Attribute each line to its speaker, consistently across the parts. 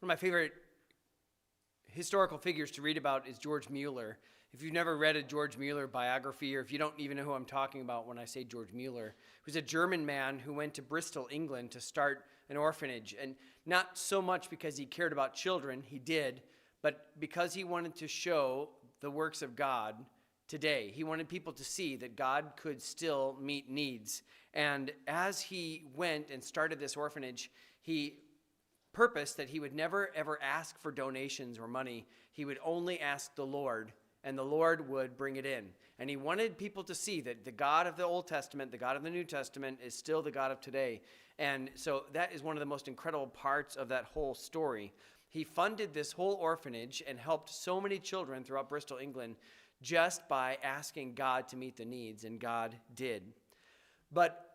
Speaker 1: One of my favorite historical figures to read about is George Mueller. If you've never read a George Mueller biography, or if you don't even know who I'm talking about when I say George Mueller, he was a German man who went to Bristol, England to start an orphanage. And not so much because he cared about children, he did, but because he wanted to show the works of God today. He wanted people to see that God could still meet needs. And as he went and started this orphanage, he purposed that he would never ever ask for donations or money. He would only ask the Lord, and the Lord would bring it in. And he wanted people to see that the God of the Old Testament, the God of the New Testament, is still the God of today. And so that is one of the most incredible parts of that whole story. He funded this whole orphanage and helped so many children throughout Bristol, England, just by asking God to meet the needs, and God did. But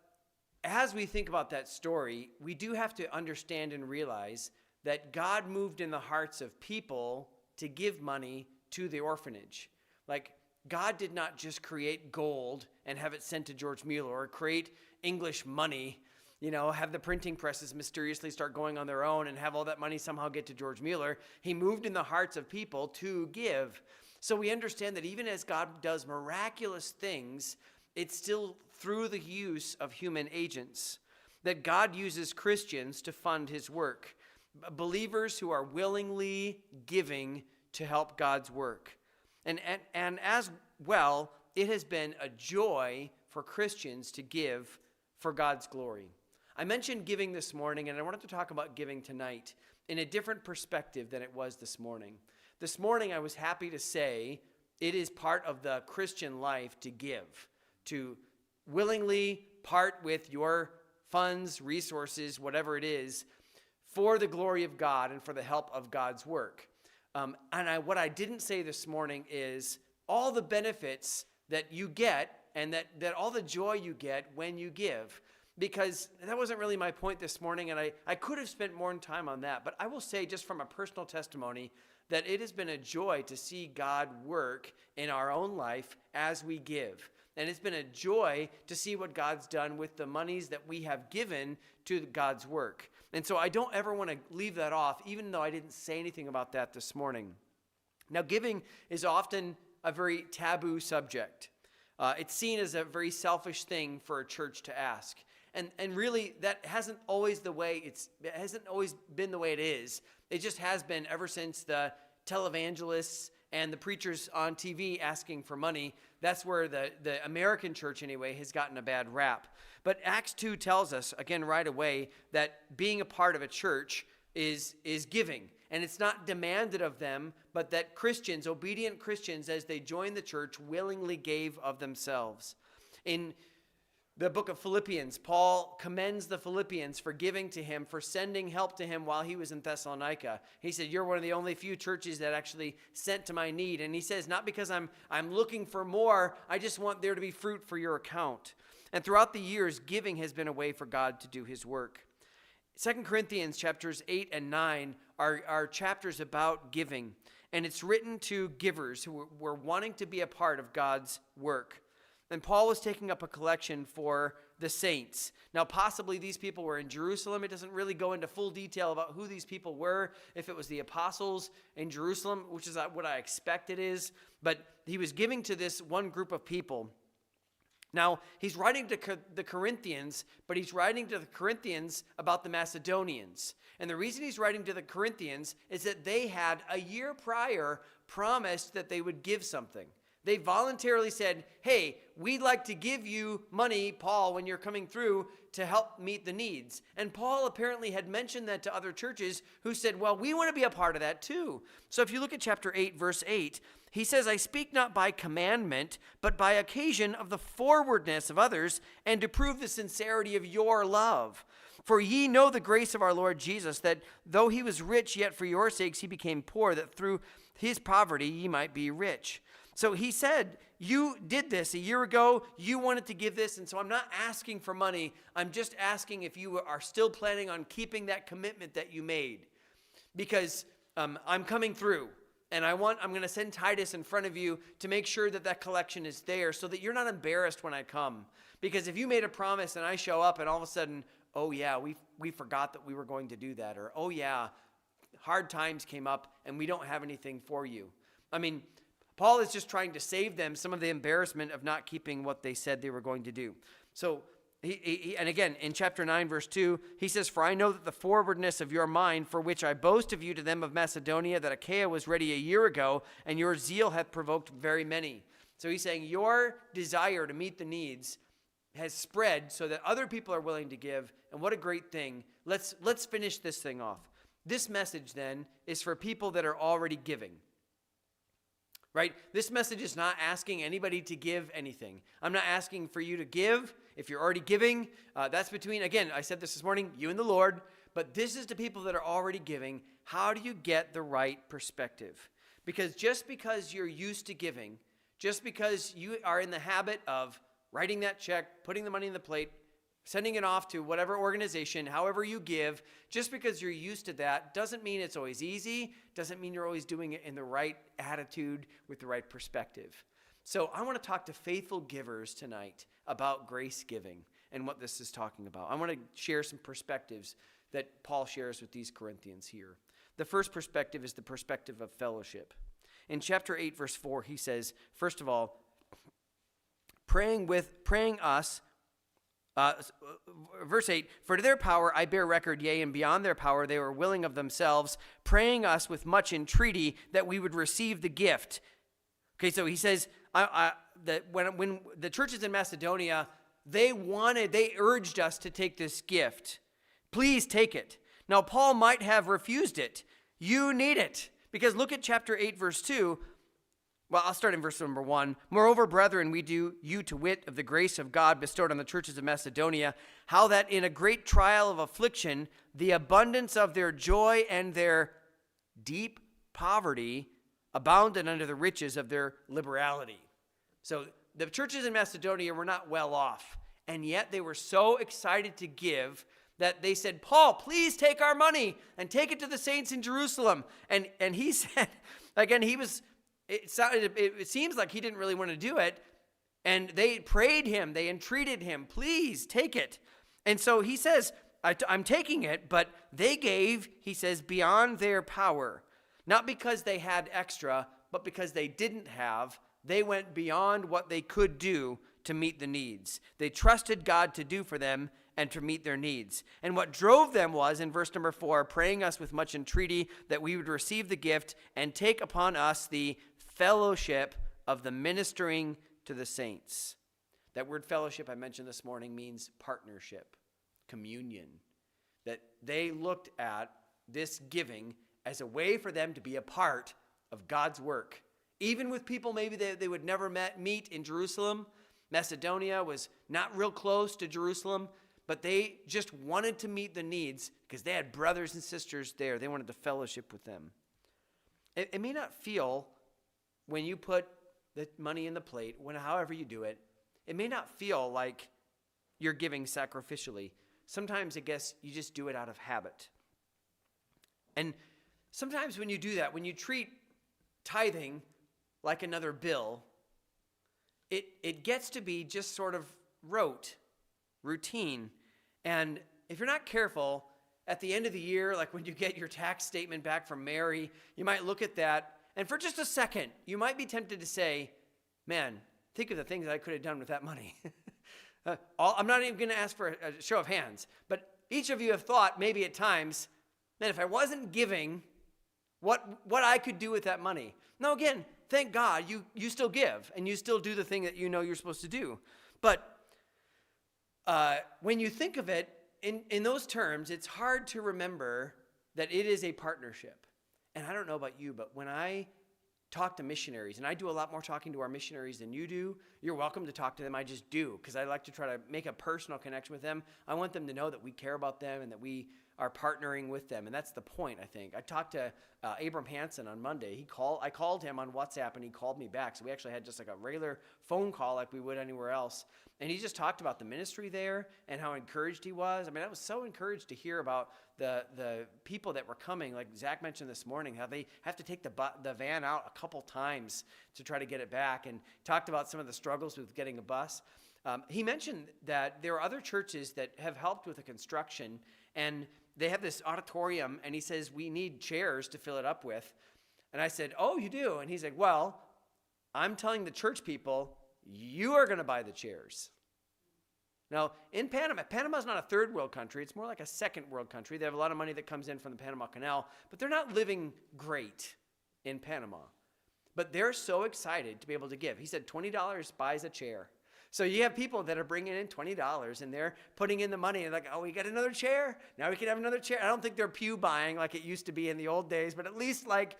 Speaker 1: as we think about that story, we do have to understand and realize that God moved in the hearts of people to give money to the orphanage. Like, God did not just create gold and have it sent to George Mueller, or create English money, have the printing presses mysteriously start going on their own and have all that money somehow get to George Mueller. He moved in the hearts of people to give. So we understand that even as God does miraculous things, it's still through the use of human agents that God uses Christians to fund his work. Believers who are willingly giving to help God's work. And as well, it has been a joy for Christians to give for God's glory. I mentioned giving this morning, and I wanted to talk about giving tonight in a different perspective than it was this morning. This morning, I was happy to say it is part of the Christian life to give, to willingly part with your funds, resources, whatever it is, for the glory of God and for the help of God's work. What I didn't say this morning is all the benefits that you get and that all the joy you get when you give, because that wasn't really my point this morning, and I could have spent more time on that. But I will say, just from a personal testimony, that it has been a joy to see God work in our own life as we give. And it's been a joy to see what God's done with the monies that we have given to God's work. And so I don't ever want to leave that off, even though I didn't say anything about that this morning. Now, giving is often a very taboo subject. It's seen as a very selfish thing for a church to ask. And really, that hasn't always been the way it is. It just has been ever since the televangelists and the preachers on TV asking for money. That's where the American church, anyway, has gotten a bad rap. But Acts 2 tells us, again, right away, that being a part of a church is giving. And it's not demanded of them, but that Christians, obedient Christians, as they joined the church, willingly gave of themselves. In the book of Philippians, Paul commends the Philippians for giving to him, for sending help to him while he was in Thessalonica. He said, you're one of the only few churches that actually sent to my need. And he says, not because I'm looking for more, I just want there to be fruit for your account. And throughout the years, giving has been a way for God to do his work. 2 Corinthians chapters 8 and 9 are chapters about giving. And it's written to givers who were wanting to be a part of God's work. And Paul was taking up a collection for the saints. Now, possibly these people were in Jerusalem. It doesn't really go into full detail about who these people were, if it was the apostles in Jerusalem, which is what I expect it is. But he was giving to this one group of people. Now, he's writing to the Corinthians, but he's writing to the Corinthians about the Macedonians. And the reason he's writing to the Corinthians is that they had, a year prior, promised that they would give something. They voluntarily said, hey, we'd like to give you money, Paul, when you're coming through to help meet the needs. And Paul apparently had mentioned that to other churches who said, well, we want to be a part of that too. So if you look at chapter 8, verse 8, he says, I speak not by commandment, but by occasion of the forwardness of others, and to prove the sincerity of your love. For ye know the grace of our Lord Jesus, that though he was rich, yet for your sakes he became poor, that through his poverty ye might be rich. So he said, you did this a year ago, you wanted to give this, and so I'm not asking for money. I'm just asking if you are still planning on keeping that commitment that you made. Because I'm coming through, and I'm going to send Titus in front of you to make sure that that collection is there so that you're not embarrassed when I come. Because if you made a promise and I show up and all of a sudden, oh yeah, we forgot that we were going to do that, or oh yeah, hard times came up and we don't have anything for you. I mean, Paul is just trying to save them some of the embarrassment of not keeping what they said they were going to do. So, and again, in chapter 9, verse 2, he says, "For I know that the forwardness of your mind, for which I boast of you to them of Macedonia, that Achaia was ready a year ago, and your zeal hath provoked very many." So he's saying your desire to meet the needs has spread so that other people are willing to give, and what a great thing. Let's finish this thing off. This message, then, is for people that are already giving. Right? This message is not asking anybody to give anything. I'm not asking for you to give if you're already giving. That's between, again, I said this morning, you and the Lord. But this is to people that are already giving. How do you get the right perspective? Because just because you're used to giving, just because you are in the habit of writing that check, putting the money in the plate, sending it off to whatever organization, however you give, just because you're used to that doesn't mean it's always easy, doesn't mean you're always doing it in the right attitude with the right perspective. So I want to talk to faithful givers tonight about grace giving and what this is talking about. I want to share some perspectives that Paul shares with these Corinthians here. The first perspective is the perspective of fellowship. In chapter 8, verse 4, he says, first of all, praying us, verse 8, "For to their power I bear record, yea, and beyond their power they were willing of themselves, praying us with much entreaty that we would receive the gift." Okay, so he says that when the churches in Macedonia, they urged us to take this gift. Please take it. Now, Paul might have refused it. You need it. Because look at chapter 8, verse 2. Well, I'll start in verse number 1. "Moreover, brethren, we do you to wit of the grace of God bestowed on the churches of Macedonia, how that in a great trial of affliction, the abundance of their joy and their deep poverty abounded under the riches of their liberality." So the churches in Macedonia were not well off, and yet they were so excited to give that they said, "Paul, please take our money and take it to the saints in Jerusalem." And he said, again, it seems like he didn't really want to do it. And they prayed him. They entreated him, "Please take it." And so he says, I'm taking it. But they gave, he says, beyond their power. Not because they had extra, but because they didn't have. They went beyond what they could do to meet the needs. They trusted God to do for them and to meet their needs. And what drove them was, in verse number 4, praying us with much entreaty that we would receive the gift and take upon us the fellowship of the ministering to the saints. That word fellowship I mentioned this morning means partnership, communion. That they looked at this giving as a way for them to be a part of God's work. Even with people maybe they would never meet in Jerusalem. Macedonia was not real close to Jerusalem, but they just wanted to meet the needs because they had brothers and sisters there. They wanted to fellowship with them. It may not feel, when you put the money in the plate, however you do it, it may not feel like you're giving sacrificially. Sometimes, I guess, you just do it out of habit. And sometimes when you do that, when you treat tithing like another bill, it gets to be just sort of routine. And if you're not careful, at the end of the year, like when you get your tax statement back from Mary, you might look at that, and for just a second, you might be tempted to say, "Man, think of the things that I could have done with that money." I'm not even going to ask for a show of hands, but each of you have thought maybe at times, "Man, if I wasn't giving, what I could do with that money." Now again, thank God you still give, and you still do the thing that you know you're supposed to do. But when you think of it in those terms, it's hard to remember that it is a partnership. And I don't know about you, but when I talk to missionaries, and I do a lot more talking to our missionaries than you do, you're welcome to talk to them. I just do, because I like to try to make a personal connection with them. I want them to know that we care about them and that we are partnering with them. And that's the point, I think. I talked to Abram Hansen on Monday. I called him on WhatsApp, and he called me back. So we actually had just like a regular phone call like we would anywhere else. And he just talked about the ministry there and how encouraged he was. I mean, I was so encouraged to hear about the people that were coming. Like Zach mentioned this morning, how they have to take the van out a couple times to try to get it back, and talked about some of the struggles with getting a bus. He mentioned that there are other churches that have helped with the construction, and they have this auditorium, and he says, we need chairs to fill it up with. And I said, oh, you do? And he's like, well, I'm telling the church people, you are going to buy the chairs. Now, in Panama's not a third world country. It's more like a second world country. They have a lot of money that comes in from the Panama Canal, but they're not living great in Panama. But they're so excited to be able to give. He said $20 buys a chair. So you have people that are bringing in $20, and they're putting in the money, and like, oh, we got another chair? Now we can have another chair. I don't think they're pew buying like it used to be in the old days, but at least like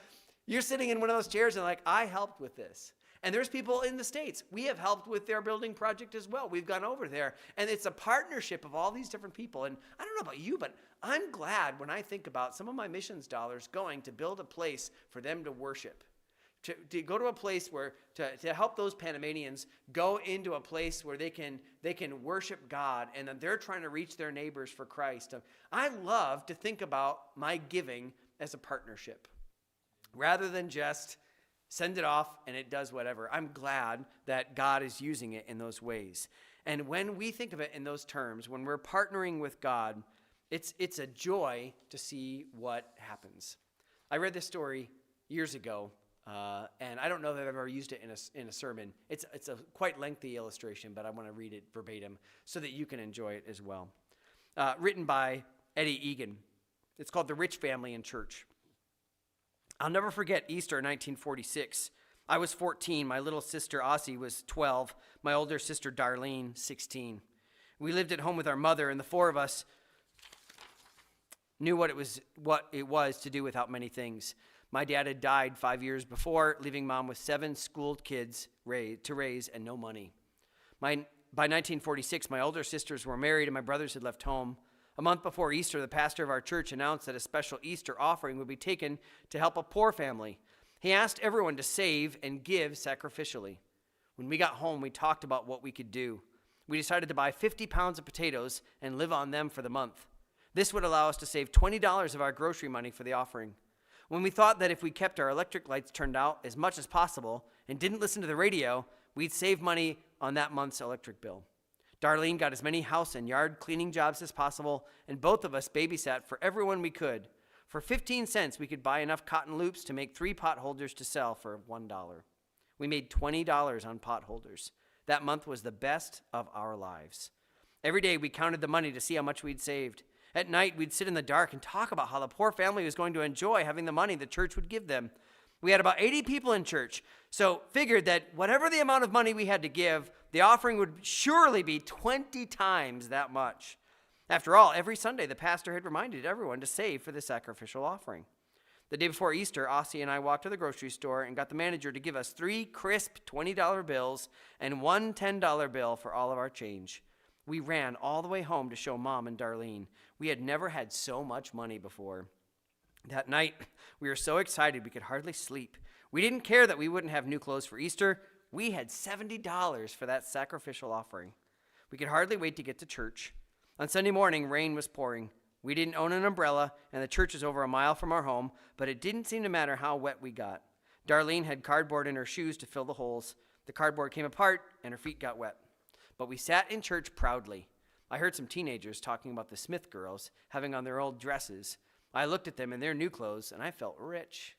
Speaker 1: you're sitting in one of those chairs and like, I helped with this. And there's people in the States. We have helped with their building project as well. We've gone over there. And it's a partnership of all these different people. And I don't know about you, but I'm glad when I think about some of my missions dollars going to build a place for them to worship. To go to a place where, to help those Panamanians go into a place where they can worship God, and that they're trying to reach their neighbors for Christ. I love to think about my giving as a partnership rather than just send it off and it does whatever. I'm glad that God is using it in those ways. And when we think of it in those terms, when we're partnering with God, it's a joy to see what happens. I read this story years ago, and I don't know that I've ever used it in a sermon. It's a quite lengthy illustration, but I want to read it verbatim so that you can enjoy it as well. Written by Eddie Egan. It's called The Rich Family in Church. I'll never forget Easter 1946. I was 14. My little sister, Ossie, was 12. My older sister, Darlene, 16. We lived at home with our mother, and the four of us knew what it was to do without many things. My dad had died 5 years before, leaving Mom with 7 schooled kids to raise and no money. By 1946, my older sisters were married, and my brothers had left home. A month before Easter, the pastor of our church announced that a special Easter offering would be taken to help a poor family. He asked everyone to save and give sacrificially. When we got home, we talked about what we could do. We decided to buy 50 pounds of potatoes and live on them for the month. This would allow us to save $20 of our grocery money for the offering. When we thought that if we kept our electric lights turned out as much as possible and didn't listen to the radio, we'd save money on that month's electric bill. Darlene got as many house and yard cleaning jobs as possible, and both of us babysat for everyone we could. For 15 cents, we could buy enough cotton loops to make 3 pot holders to sell for $1. We made $20 on pot holders. That month was the best of our lives. Every day, we counted the money to see how much we'd saved. At night, we'd sit in the dark and talk about how the poor family was going to enjoy having the money the church would give them. We had about 80 people in church, so figured that whatever the amount of money we had to give, the offering would surely be 20 times that much. After all, every Sunday, the pastor had reminded everyone to save for the sacrificial offering. The day before Easter, Ossie and I walked to the grocery store and got the manager to give us 3 crisp $20 bills and 1 $10 bill for all of our change. We ran all the way home to show Mom and Darlene. We had never had so much money before. That night, we were so excited we could hardly sleep. We didn't care that we wouldn't have new clothes for Easter. We had $70 for that sacrificial offering. We could hardly wait to get to church. On Sunday morning, rain was pouring. We didn't own an umbrella, and the church was over a mile from our home, but it didn't seem to matter how wet we got. Darlene had cardboard in her shoes to fill the holes. The cardboard came apart, and her feet got wet. But we sat in church proudly. I heard some teenagers talking about the Smith girls having on their old dresses. I looked at them in their new clothes, and I felt rich.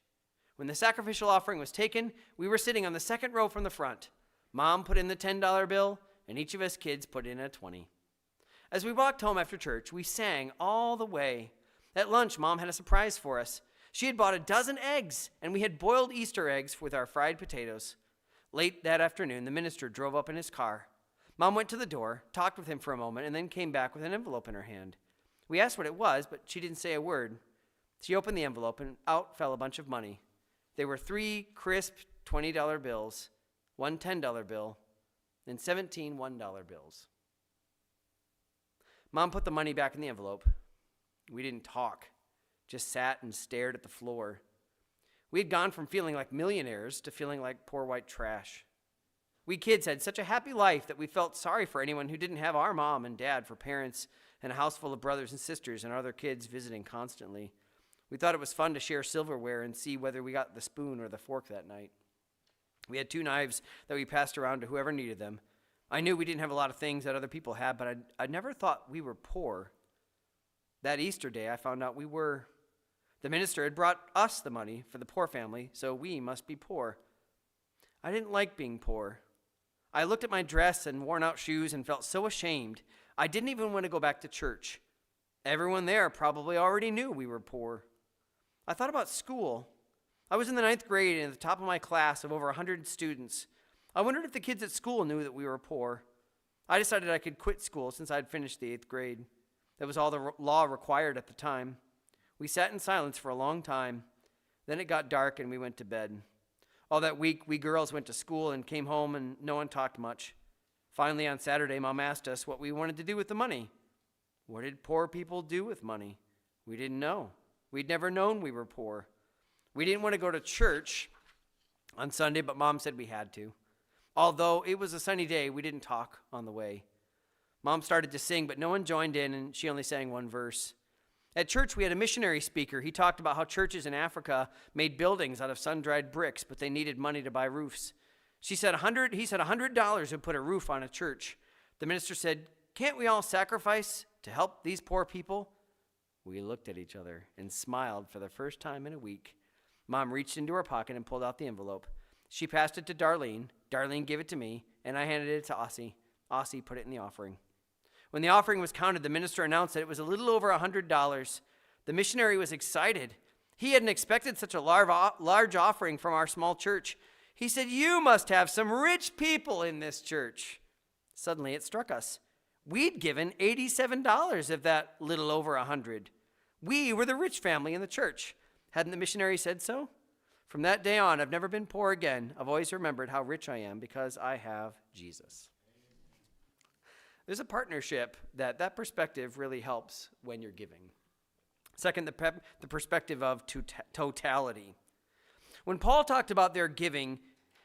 Speaker 1: When the sacrificial offering was taken, we were sitting on the second row from the front. Mom put in the $10 bill, and each of us kids put in a 20. As we walked home after church, we sang all the way. At lunch, Mom had a surprise for us. She had bought 12 eggs, and we had boiled Easter eggs with our fried potatoes. Late that afternoon, the minister drove up in his car. Mom went to the door, talked with him for a moment, and then came back with an envelope in her hand. We asked what it was, but she didn't say a word. She opened the envelope, and out fell a bunch of money. There were 3 crisp $20 bills, 1 $10 bill, and 17 $1 bills. Mom put the money back in the envelope. We didn't talk, just sat and stared at the floor. We had gone from feeling like millionaires to feeling like poor white trash. We kids had such a happy life that we felt sorry for anyone who didn't have our mom and dad for parents and a house full of brothers and sisters and other kids visiting constantly. We thought it was fun to share silverware and see whether we got the spoon or the fork that night. We had 2 knives that we passed around to whoever needed them. I knew we didn't have a lot of things that other people had, but I'd never thought we were poor. That Easter day, I found out the minister had brought us the money for the poor family, so we must be poor. I didn't like being poor. I looked at my dress and worn out shoes and felt so ashamed. I didn't even want to go back to church. Everyone there probably already knew we were poor. I thought about school. I was in the 9th grade and at the top of my class of over 100 students. I wondered if the kids at school knew that we were poor. I decided I could quit school since I'd finished the 8th grade. That was all the law required at the time. We sat in silence for a long time. Then it got dark and we went to bed. All that week, we girls went to school and came home and no one talked much. Finally, on Saturday, Mom asked us what we wanted to do with the money. What did poor people do with money? We didn't know. We'd never known we were poor. We didn't want to go to church on Sunday, but Mom said we had to. Although it was a sunny day, we didn't talk on the way. Mom started to sing, but no one joined in, and she only sang one verse. At church, we had a missionary speaker. He talked about how churches in Africa made buildings out of sun-dried bricks, but they needed money to buy roofs. He said $100 would put a roof on a church. The minister said, "Can't we all sacrifice to help these poor people?" We looked at each other and smiled for the first time in a week. Mom reached into her pocket and pulled out the envelope. She passed it to Darlene. Darlene gave it to me, and I handed it to Ossie. Ossie put it in the offering. When the offering was counted, the minister announced that it was a little over $100. The missionary was excited. He hadn't expected such a large offering from our small church. He said, "You must have some rich people in this church." Suddenly it struck us. We'd given $87 of that little over $100. We were the rich family in the church. Hadn't the missionary said so? From that day on, I've never been poor again. I've always remembered how rich I am because I have Jesus. There's a partnership that perspective really helps when you're giving. Second, the perspective of totality. When Paul talked about their giving,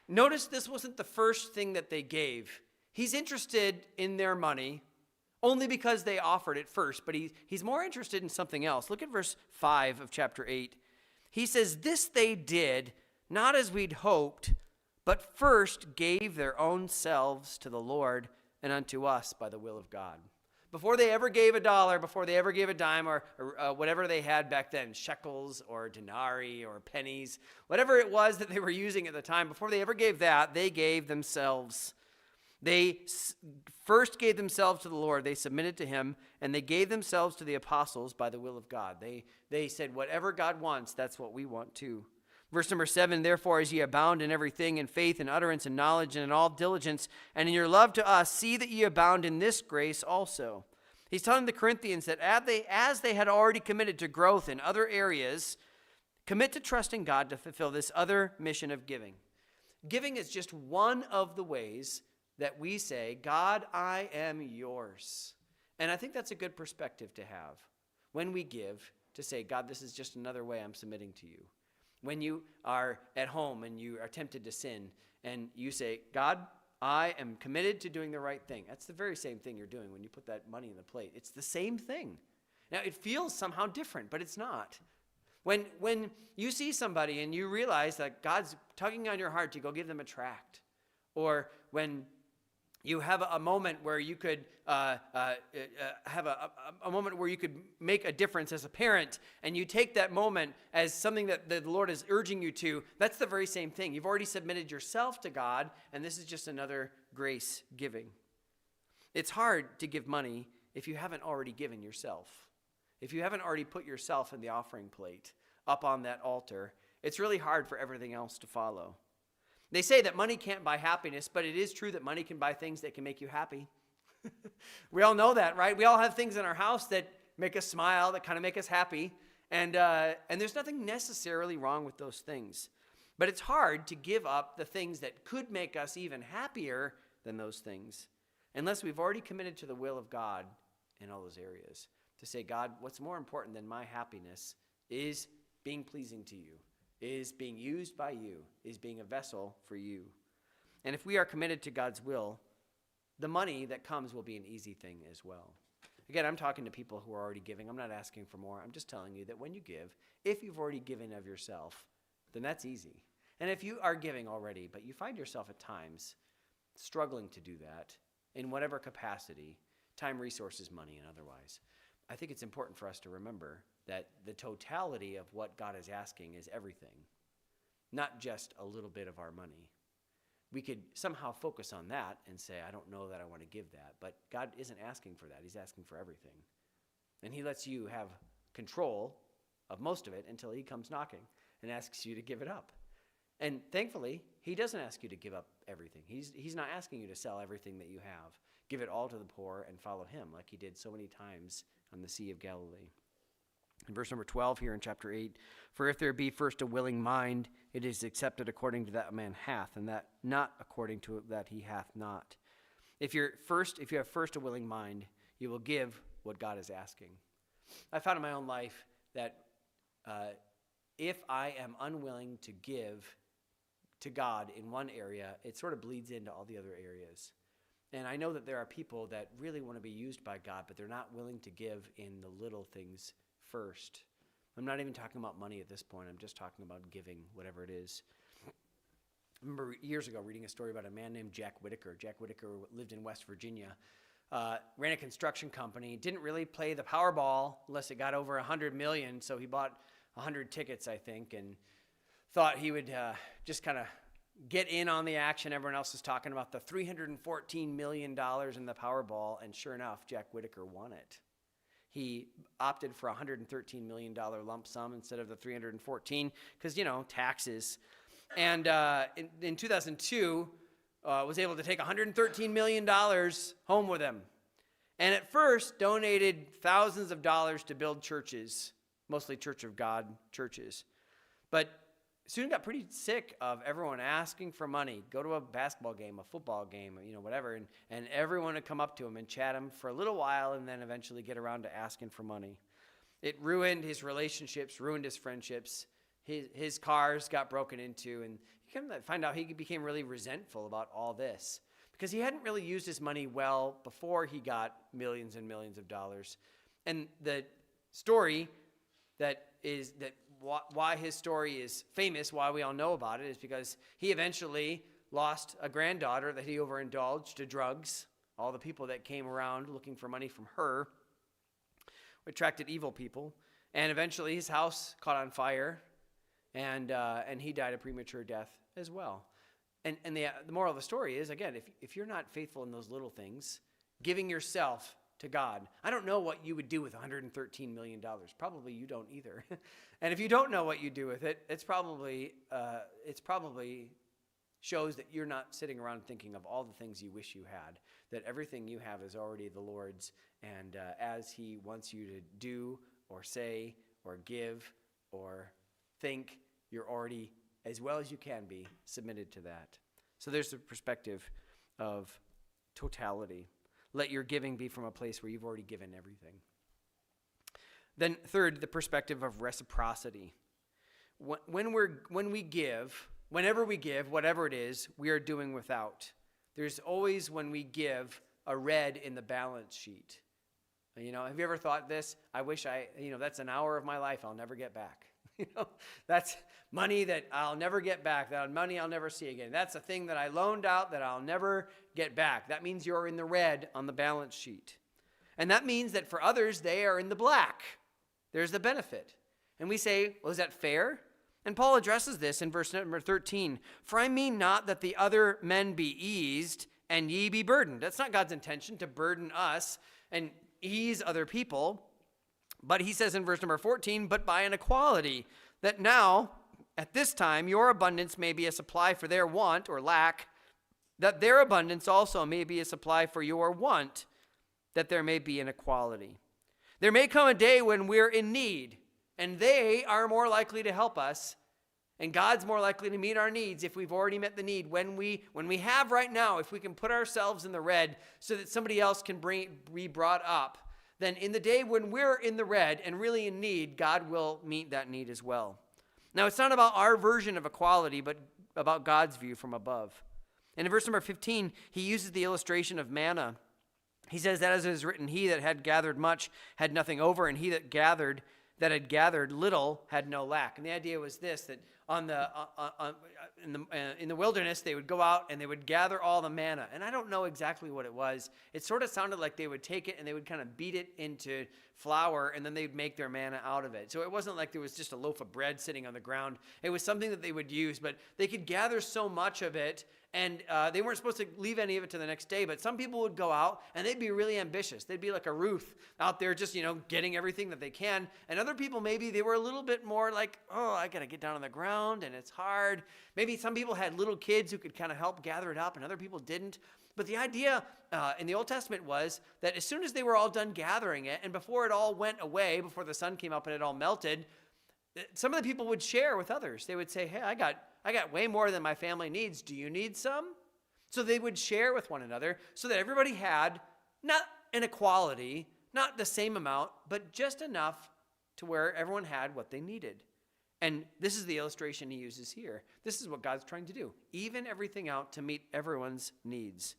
Speaker 1: notice this wasn't the first thing that they gave. He's interested in their money only because they offered it first, but he's more interested in something else. Look at verse 5 of chapter 8. He says, "This they did, not as we'd hoped, but first gave their own selves to the Lord and unto us by the will of God." Before they ever gave $1, before they ever gave a dime or whatever they had back then, shekels or denarii or pennies, whatever it was that they were using at the time, before they ever gave that, they gave themselves. They first gave themselves to the Lord. They submitted to him, and they gave themselves to the apostles by the will of God. They said, whatever God wants, that's what we want too. Verse number 7, "Therefore, as ye abound in everything, in faith and utterance and knowledge and in all diligence, and in your love to us, see that ye abound in this grace also." He's telling the Corinthians that as they had already committed to growth in other areas, commit to trusting God to fulfill this other mission of giving. Giving is just one of the ways that we say, "God, I am yours." And I think that's a good perspective to have when we give, to say, "God, this is just another way I'm submitting to you." When you are at home and you are tempted to sin and you say, "God, I am committed to doing the right thing." That's the very same thing you're doing when you put that money in the plate. It's the same thing. Now, it feels somehow different, but it's not. When you see somebody and you realize that God's tugging on your heart to go give them a tract, or when you have a moment where you could have a moment where you could make a difference as a parent, and you take that moment as something that the Lord is urging you to, that's the very same thing. You've already submitted yourself to God, and this is just another grace giving. It's hard to give money if you haven't already given yourself. If you haven't already put yourself in the offering plate up on that altar, it's really hard for everything else to follow. They say that money can't buy happiness, but it is true that money can buy things that can make you happy. We all know that, right? We all have things in our house that make us smile, that kind of make us happy. And there's nothing necessarily wrong with those things. But it's hard to give up the things that could make us even happier than those things, unless we've already committed to the will of God in all those areas. To say, "God, what's more important than my happiness is being pleasing to you, is being used by you, is being a vessel for you." And if we are committed to God's will, the money that comes will be an easy thing as well. Again, I'm talking to people who are already giving. I'm not asking for more. I'm just telling you that when you give, if you've already given of yourself, then that's easy. And if you are giving already, but you find yourself at times struggling to do that in whatever capacity, time, resources, money, and otherwise, I think it's important for us to remember that the totality of what God is asking is everything, not just a little bit of our money. We could somehow focus on that and say, I don't know that I want to give that. But God isn't asking for that. He's asking for everything. And he lets you have control of most of it until he comes knocking and asks you to give it up. And thankfully, he doesn't ask you to give up everything. He's not asking you to sell everything that you have. Give it all to the poor and follow him like he did so many times on the Sea of Galilee. In verse number 12 here in chapter 8, for if there be first a willing mind, it is accepted according to that a man hath, and that not according to that he hath not. If you have first a willing mind, you will give what God is asking. I found in my own life that if I am unwilling to give to God in one area, it sort of bleeds into all the other areas. And I know that there are people that really want to be used by God, but they're not willing to give in the little things first. I'm not even talking about money at this point. I'm just talking about giving, whatever it is. I remember years ago reading a story about a man named Jack Whitaker. Jack Whitaker lived in West Virginia, ran a construction company, didn't really play the Powerball unless it got over 100 million, so he bought 100 tickets, I think, and thought he would just kind of get in on the action. Everyone else is talking about the $314 million in the Powerball, and sure enough, Jack Whitaker won it. He opted for a $113 million lump sum instead of the $314 because, taxes. And in 2002, was able to take $113 million home with him. And at first, donated thousands of dollars to build churches, mostly Church of God churches. But soon got pretty sick of everyone asking for money. Go to a basketball game, a football game, whatever, and everyone would come up to him and chat him for a little while and then eventually get around to asking for money. It ruined his relationships, ruined his friendships. His cars got broken into, and you can find out he became really resentful about all this because he hadn't really used his money well before he got millions and millions of dollars. And the story why his story is famous, why we all know about it, is because he eventually lost a granddaughter that he overindulged to drugs. All the people that came around looking for money from her attracted evil people. And eventually his house caught on fire, and he died a premature death as well. And the moral of the story is, again, if you're not faithful in those little things, giving yourself to God. I don't know what you would do with $113 million. Probably you don't either. And if you don't know what you do with it, it's probably shows that you're not sitting around thinking of all the things you wish you had, that everything you have is already the Lord's, and as he wants you to do or say or give or think, you're already, as well as you can be, submitted to that. So there's the perspective of totality. Let your giving be from a place where you've already given everything. Then third, the perspective of reciprocity. Whenever we give, whatever it is, we are doing without. There's always, when we give, a red in the balance sheet. Have you ever thought this? I wish that's an hour of my life I'll never get back. That's money that I'll never get back, that money I'll never see again. That's a thing that I loaned out that I'll never get back. That means you're in the red on the balance sheet. And that means that for others, they are in the black. There's the benefit. And we say, well, is that fair? And Paul addresses this in verse number 13. For I mean not that the other men be eased and ye be burdened. That's not God's intention to burden us and ease other people. But he says in verse number 14, but by an equality, that now, at this time, your abundance may be a supply for their want or lack, that their abundance also may be a supply for your want, that there may be an equality. There may come a day when we're in need, and they are more likely to help us, and God's more likely to meet our needs if we've already met the need. When we have right now, if we can put ourselves in the red so that somebody else can be brought up, then in the day when we're in the red and really in need, God will meet that need as well. Now, it's not about our version of equality, but about God's view from above. And in verse number 15, he uses the illustration of manna. He says that as it is written, he that had gathered much had nothing over, and he that had gathered little had no lack. And the idea was this, that in the wilderness, they would go out and they would gather all the manna. And I don't know exactly what it was. It sort of sounded like they would take it and they would kind of beat it into flour, and then they'd make their manna out of it. So it wasn't like there was just a loaf of bread sitting on the ground. It was something that they would use, but they could gather so much of it, and they weren't supposed to leave any of it to the next day. But some people would go out, and they'd be really ambitious. They'd be like a Ruth out there just, getting everything that they can. And other people, maybe they were a little bit more like, oh, I got to get down on the ground, and it's hard. Maybe some people had little kids who could kind of help gather it up, and other people didn't. But the idea in the Old Testament was that as soon as they were all done gathering it, and before it all went away, before the sun came up and it all melted, some of the people would share with others. They would say, hey, I got way more than my family needs. Do you need some? So they would share with one another so that everybody had not an equality, not the same amount, but just enough to where everyone had what they needed. And this is the illustration he uses here. This is what God's trying to do. Even everything out to meet everyone's needs.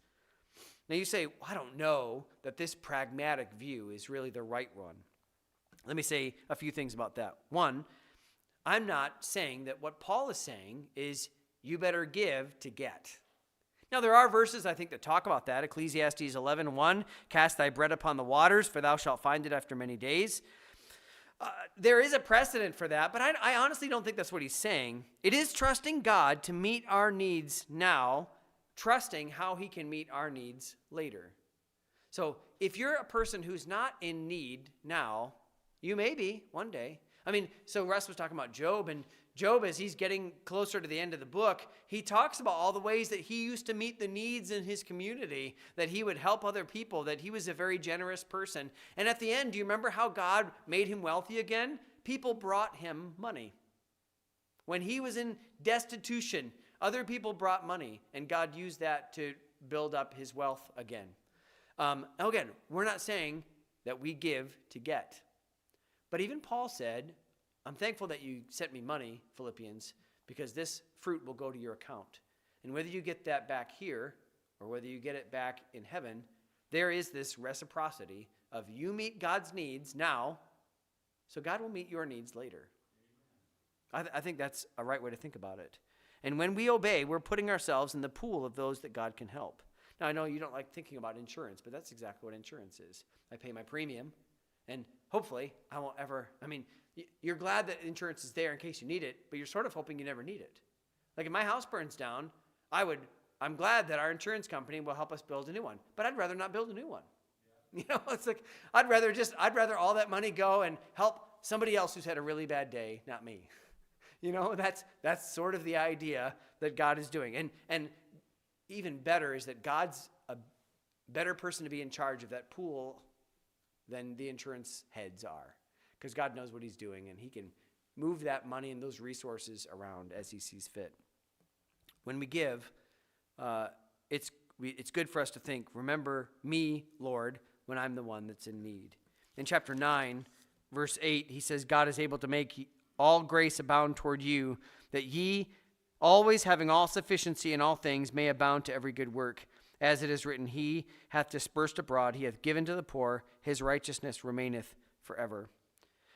Speaker 1: Now you say, I don't know that this pragmatic view is really the right one. Let me say a few things about that. One, I'm not saying that what Paul is saying is you better give to get. Now there are verses I think that talk about that. Ecclesiastes 11:1, cast thy bread upon the waters, for thou shalt find it after many days. There is a precedent for that, but I honestly don't think that's what he's saying. It is trusting God to meet our needs now, trusting how he can meet our needs later. So if you're a person who's not in need now, you may be one day. So Russ was talking about Job, and Job, as he's getting closer to the end of the book, he talks about all the ways that he used to meet the needs in his community, that he would help other people, that he was a very generous person. And at the end, do you remember how God made him wealthy again? People brought him money. When he was in destitution, other people brought money, and God used that to build up his wealth again. Again, we're not saying that we give to get. But even Paul said, I'm thankful that you sent me money, Philippians, because this fruit will go to your account. And whether you get that back here or whether you get it back in heaven, there is this reciprocity of you meet God's needs now, so God will meet your needs later. I think that's a right way to think about it. And when we obey, we're putting ourselves in the pool of those that God can help. Now, I know you don't like thinking about insurance, but that's exactly what insurance is. I pay my premium, and hopefully I won't ever, you're glad that insurance is there in case you need it, but you're sort of hoping you never need it. Like if my house burns down, I'm glad that our insurance company will help us build a new one, but I'd rather not build a new one. It's like, I'd rather all that money go and help somebody else who's had a really bad day, not me. That's sort of the idea that God is doing. And even better is that God's a better person to be in charge of that pool than the insurance heads are. Because God knows what he's doing, and he can move that money and those resources around as he sees fit. When we give, it's good for us to think, remember me, Lord, when I'm the one that's in need. In chapter 9, verse 8, he says, God is able to make all grace abound toward you, that ye, always having all sufficiency in all things, may abound to every good work. As it is written, he hath dispersed abroad, he hath given to the poor, his righteousness remaineth forever.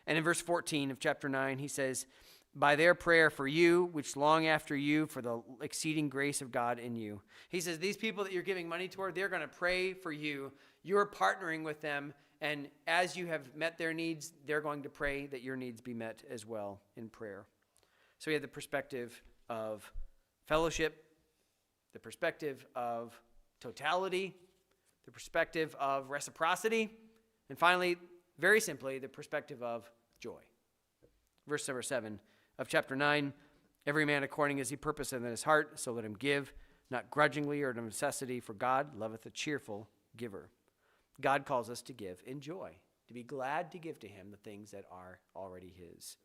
Speaker 1: And in verse 14 of chapter 9, he says, by their prayer for you, which long after you for the exceeding grace of God in you. He says, these people that you're giving money toward, they're going to pray for you. You're partnering with them, and as you have met their needs, they're going to pray that your needs be met as well in prayer. So we have the perspective of fellowship, the perspective of totality, the perspective of reciprocity, and finally, very simply, the perspective of joy. Verse number 7 of chapter 9, every man according as he purposeth in his heart, so let him give, not grudgingly or of necessity, for God loveth a cheerful giver. God calls us to give in joy, to be glad to give to him the things that are already his.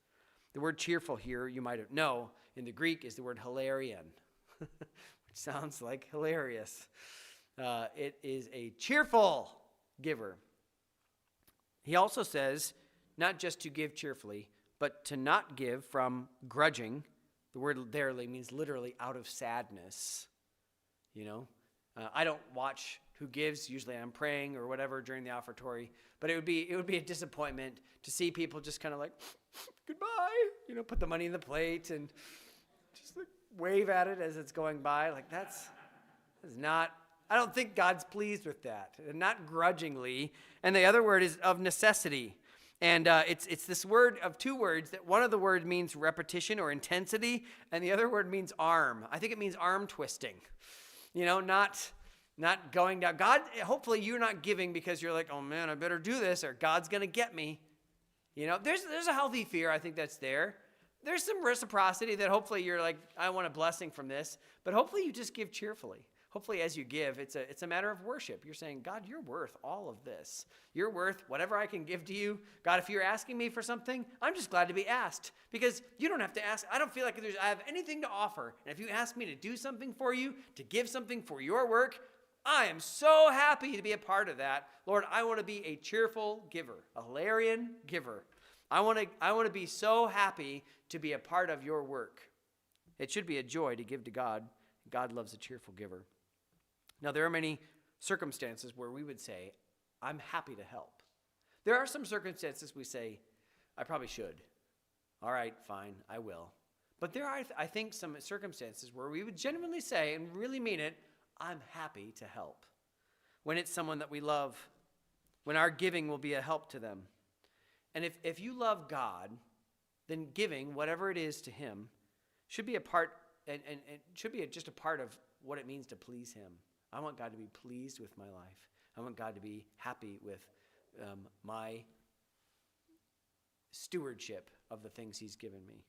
Speaker 1: The word cheerful here, you might know, in the Greek is the word hilarion, which sounds like hilarious. It is a cheerful giver. He also says, not just to give cheerfully, but to not give from grudging. The word there means literally out of sadness. I don't watch who gives. Usually I'm praying or whatever during the offertory. But it would be a disappointment to see people just kind of like, goodbye, put the money in the plate and just like wave at it as it's going by. Like that's not, I don't think God's pleased with that, and not grudgingly. And the other word is of necessity. And it's this word of two words that one of the words means repetition or intensity, and the other word means arm. I think it means arm twisting. Not going down. God, hopefully you're not giving because you're like, oh man, I better do this or God's going to get me. There's a healthy fear, I think that's there. There's some reciprocity that hopefully you're like, I want a blessing from this, but hopefully you just give cheerfully. Hopefully as you give, it's a matter of worship. You're saying, God, you're worth all of this. You're worth whatever I can give to you. God, if you're asking me for something, I'm just glad to be asked because you don't have to ask. I don't feel like I have anything to offer. And if you ask me to do something for you, to give something for your work, I am so happy to be a part of that. Lord, I want to be a cheerful giver, a Hilarion giver. I want to be so happy to be a part of your work. It should be a joy to give to God. God loves a cheerful giver. Now, there are many circumstances where we would say, I'm happy to help. There are some circumstances we say, I probably should. All right, fine, I will. But there are, I think, some circumstances where we would genuinely say and really mean it, I'm happy to help. When it's someone that we love, when our giving will be a help to them. And if you love God, then giving, whatever it is to him, should be a part, and should be just a part of what it means to please him. I want God to be pleased with my life. I want God to be happy with my stewardship of the things he's given me.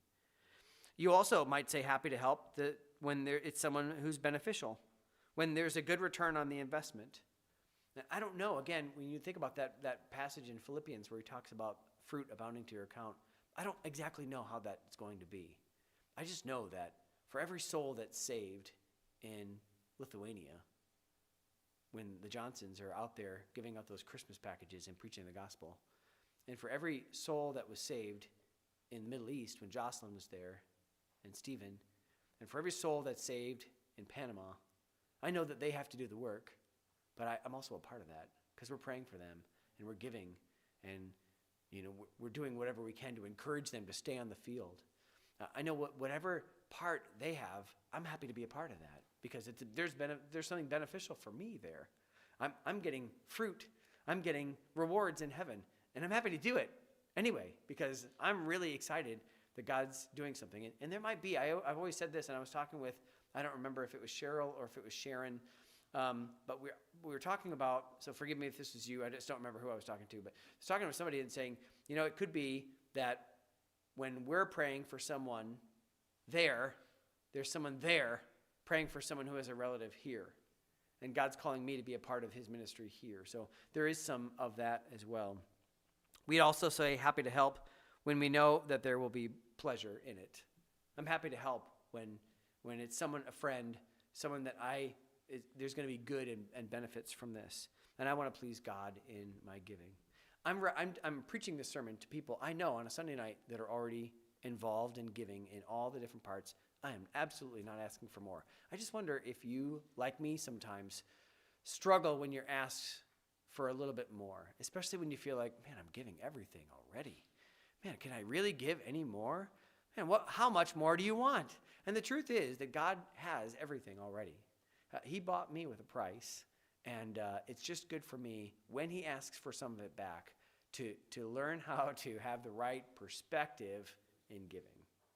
Speaker 1: You also might say happy to help when it's someone who's beneficial, when there's a good return on the investment. Now, I don't know, again, when you think about that passage in Philippians where he talks about fruit abounding to your account, I don't exactly know how that's going to be. I just know that for every soul that's saved in Lithuania, when the Johnsons are out there giving out those Christmas packages and preaching the gospel, and for every soul that was saved in the Middle East when Jocelyn was there and Stephen, and for every soul that's saved in Panama, I know that they have to do the work, but I'm also a part of that because we're praying for them and we're giving and we're doing whatever we can to encourage them to stay on the field. I know whatever part they have, I'm happy to be a part of that because there's something beneficial for me there. I'm getting fruit. I'm getting rewards in heaven, and I'm happy to do it anyway because I'm really excited that God's doing something. And there might be, I've always said this, and I was talking with, I don't remember if it was Cheryl or if it was Sharon, but we were talking about, so forgive me if this is you, I just don't remember who I was talking to, but I was talking with somebody and saying, it could be that when we're praying for someone there's someone there praying for someone who has a relative here. And God's calling me to be a part of his ministry here. So there is some of that as well. We'd also say happy to help when we know that there will be pleasure in it. I'm happy to help when it's someone, a friend, someone that there's going to be good and benefits from this. And I want to please God in my giving. I'm preaching this sermon to people I know on a Sunday night that are already involved in giving in all the different parts. I am absolutely not asking for more. I just wonder if you, like me sometimes, struggle when you're asked for a little bit more, especially when you feel like, man, I'm giving everything already. Man, can I really give any more? Man, how much more do you want? And the truth is that God has everything already. He bought me with a price, and it's just good for me when he asks for some of it back to learn how to have the right perspective in giving.